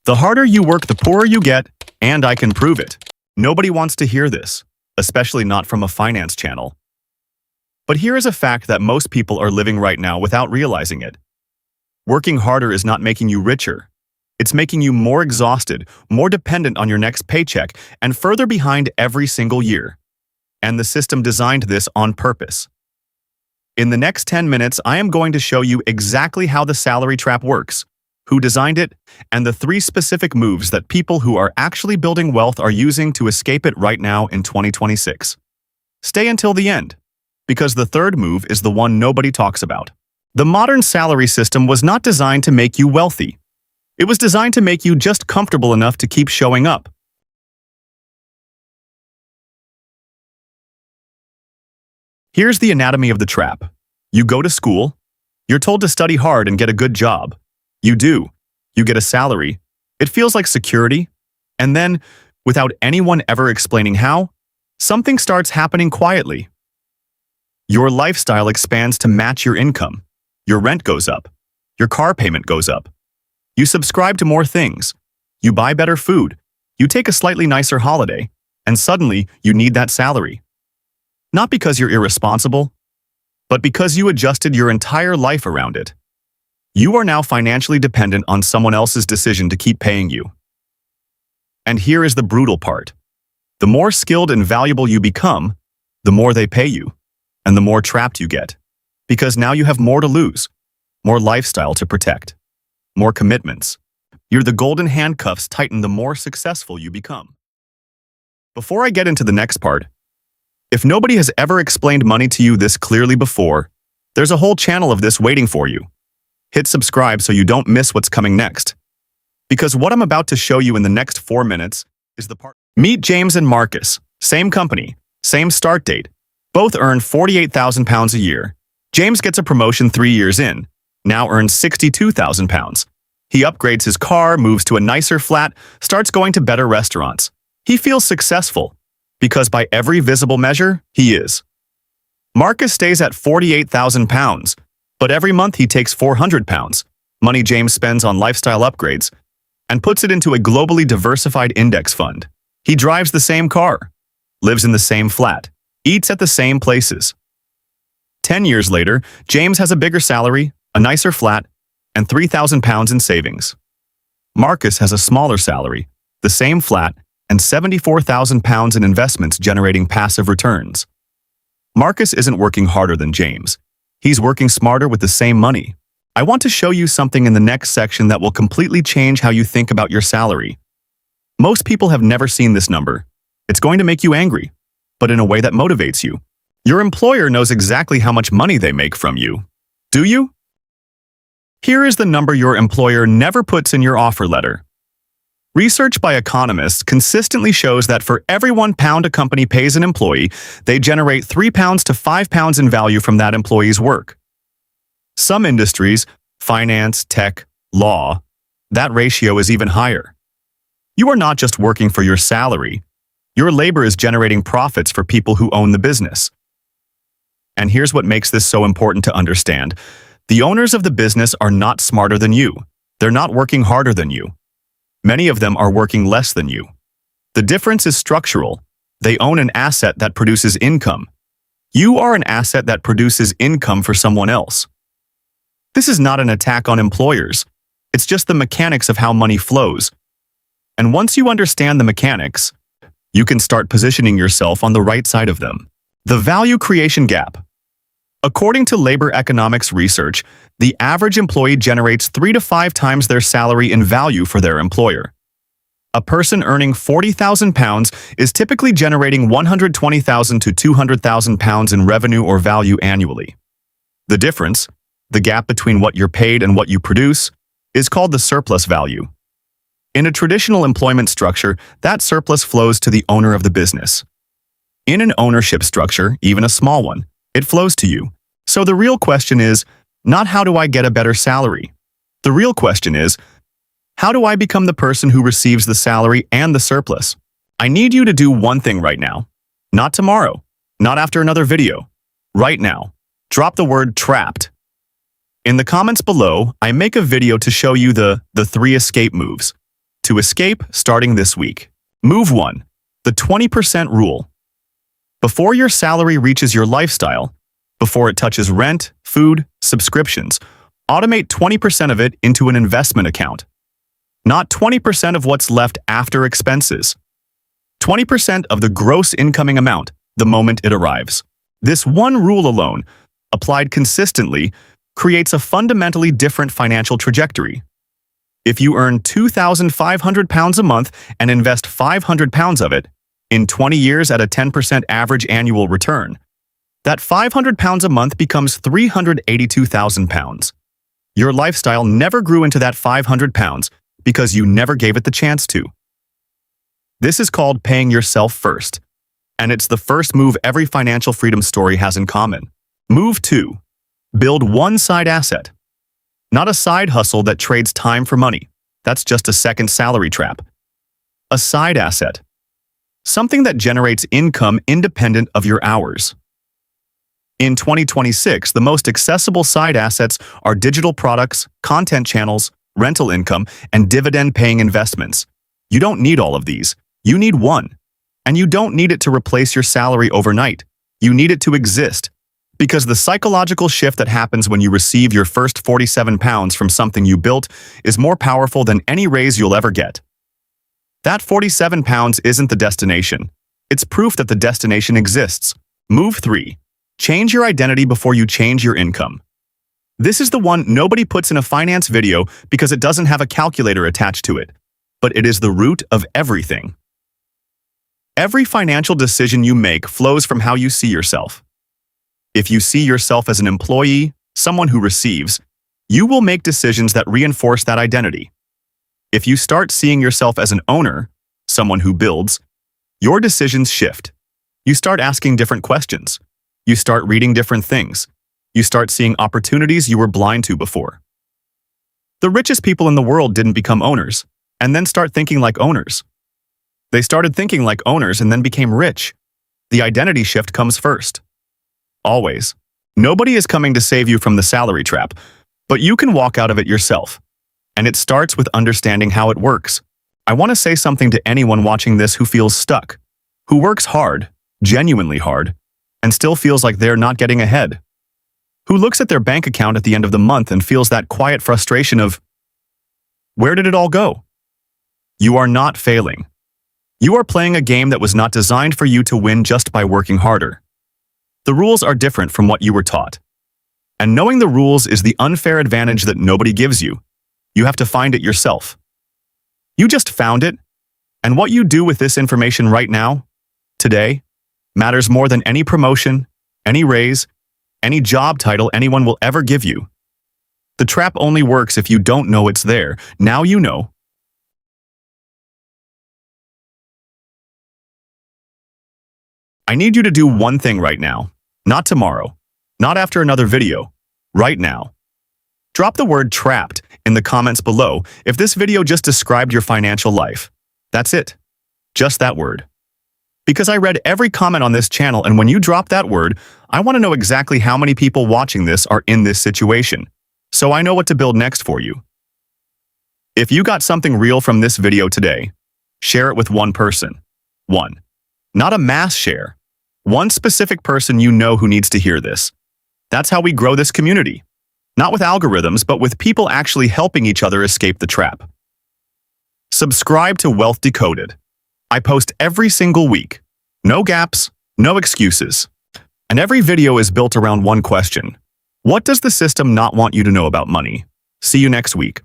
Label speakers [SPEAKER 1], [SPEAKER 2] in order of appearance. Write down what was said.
[SPEAKER 1] The harder you work, the poorer you get, and I can prove it. Nobody wants to hear this, especially not from a finance channel. But here is a fact that most people are living right now without realizing it. Working harder is not making you richer. It's making you more exhausted, more dependent on your next paycheck, and further behind every single year. And the system designed this on purpose. In the next 10 minutes, I am going to show you exactly how the salary trap works, who designed it, and the 3 specific moves that people who are actually building wealth are using to escape it right now in 2026. Stay until the end, because the third move is the one nobody talks about. The modern salary system was not designed to make you wealthy. It was designed to make you just comfortable enough to keep showing up. Here's the anatomy of the trap. You go to school. You're told to study hard and get a good job. You do. You get a salary. It feels like security. And then, without anyone ever explaining how, something starts happening quietly. Your lifestyle expands to match your income. Your rent goes up. Your car payment goes up. You subscribe to more things. You buy better food. You take a slightly nicer holiday. And suddenly, you need that salary. Not because you're irresponsible, but because you adjusted your entire life around it. You are now financially dependent on someone else's decision to keep paying you. And here is the brutal part. The more skilled and valuable you become, the more they pay you, and the more trapped you get. Because now you have more to lose, more lifestyle to protect, more commitments. You're the golden handcuffs tighten the more successful you become. Before I get into the next part, if nobody has ever explained money to you this clearly before, there's a whole channel of this waiting for you. Hit subscribe so you don't miss what's coming next. Because what I'm about to show you in the next 4 minutes is the part. Meet James and Marcus, same company, same start date. Both earn £48,000 a year. James gets a promotion 3 years in, now earns £62,000. He upgrades his car, moves to a nicer flat, starts going to better restaurants. He feels successful, because by every visible measure, he is. Marcus stays at £48,000, but every month he takes £400, money James spends on lifestyle upgrades, and puts it into a globally diversified index fund. He drives the same car, lives in the same flat, eats at the same places. 10 years later, James has a bigger salary, a nicer flat, and £3,000 in savings. Marcus has a smaller salary, the same flat, and £74,000 in investments generating passive returns. Marcus isn't working harder than James. He's working smarter with the same money. I want to show you something in the next section that will completely change how you think about your salary. Most people have never seen this number. It's going to make you angry, but in a way that motivates you. Your employer knows exactly how much money they make from you. Do you? Here is the number your employer never puts in your offer letter. Research by economists consistently shows that for every £1 a company pays an employee, they generate £3 to £5 in value from that employee's work. Some industries, finance, tech, law, that ratio is even higher. You are not just working for your salary. Your labor is generating profits for people who own the business. And here's what makes this so important to understand. The owners of the business are not smarter than you. They're not working harder than you. Many of them are working less than you. The difference is structural. They own an asset that produces income. You are an asset that produces income for someone else. This is not an attack on employers. It's just the mechanics of how money flows. And once you understand the mechanics, you can start positioning yourself on the right side of them. The value creation gap. According to labor economics research, the average employee generates 3 to 5 times their salary in value for their employer. A person earning £40,000 is typically generating £120,000 to £200,000 in revenue or value annually. The difference, the gap between what you're paid and what you produce, is called the surplus value. In a traditional employment structure, that surplus flows to the owner of the business. In an ownership structure, even a small one, it flows to you. So the real question is, not how do I get a better salary? The real question is, how do I become the person who receives the salary and the surplus? I need you to do one thing right now. Not tomorrow. Not after another video. Right now. Drop the word trapped. In the comments below, I make a video to show you the 3 escape moves to escape starting this week. Move 1. The 20% rule. Before your salary reaches your lifestyle, before it touches rent, food, subscriptions, automate 20% of it into an investment account. Not 20% of what's left after expenses. 20% of the gross incoming amount the moment it arrives. This one rule alone, applied consistently, creates a fundamentally different financial trajectory. If you earn £2,500 a month and invest £500 of it, in 20 years at a 10% average annual return, that £500 a month becomes £382,000. Your lifestyle never grew into that £500 because you never gave it the chance to. This is called paying yourself first, and it's the first move every financial freedom story has in common. Move 2. Build one side asset. Not a side hustle that trades time for money. That's just a second salary trap. A side asset. Something that generates income independent of your hours. In 2026, the most accessible side assets are digital products, content channels, rental income, and dividend-paying investments. You don't need all of these. You need one. And you don't need it to replace your salary overnight. You need it to exist. Because the psychological shift that happens when you receive your first £47 from something you built is more powerful than any raise you'll ever get. That £47 isn't the destination. It's proof that the destination exists. Move 3. Change your identity before you change your income. This is the one nobody puts in a finance video because it doesn't have a calculator attached to it, but it is the root of everything. Every financial decision you make flows from how you see yourself. If you see yourself as an employee, someone who receives, you will make decisions that reinforce that identity. If you start seeing yourself as an owner, someone who builds, your decisions shift. You start asking different questions. You start reading different things. You start seeing opportunities you were blind to before. The richest people in the world didn't become owners and then start thinking like owners. They started thinking like owners and then became rich. The identity shift comes first. Always. Nobody is coming to save you from the salary trap, but you can walk out of it yourself. And it starts with understanding how it works. I want to say something to anyone watching this who feels stuck, who works hard, genuinely hard, and still feels like they're not getting ahead, who looks at their bank account at the end of the month and feels that quiet frustration of, where did it all go? You are not failing. You are playing a game that was not designed for you to win just by working harder. The rules are different from what you were taught. And knowing the rules is the unfair advantage that nobody gives you. You have to find it yourself. You just found it, and what you do with this information right now, today, matters more than any promotion, any raise, any job title anyone will ever give you. The trap only works if you don't know it's there. Now you know. I need you to do one thing right now. Not tomorrow. Not after another video. Right now. Drop the word trapped in the comments below if this video just described your financial life. That's it. Just that word. Because I read every comment on this channel, and when you drop that word, I want to know exactly how many people watching this are in this situation, so I know what to build next for you. If you got something real from this video today, share it with one person. One. Not a mass share. One specific person you know who needs to hear this. That's how we grow this community. Not with algorithms, but with people actually helping each other escape the trap. Subscribe to Wealth Decoded. I post every single week. No gaps, no excuses. And every video is built around one question. What does the system not want you to know about money? See you next week.